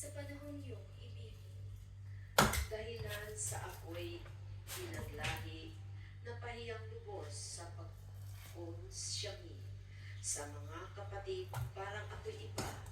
sa panahon iyong ibigin. Dahilan sa ako'y pinaglahi, napahiyang lubos sa pagkonsyami. Sa mga kapatid, parang ako'y iba,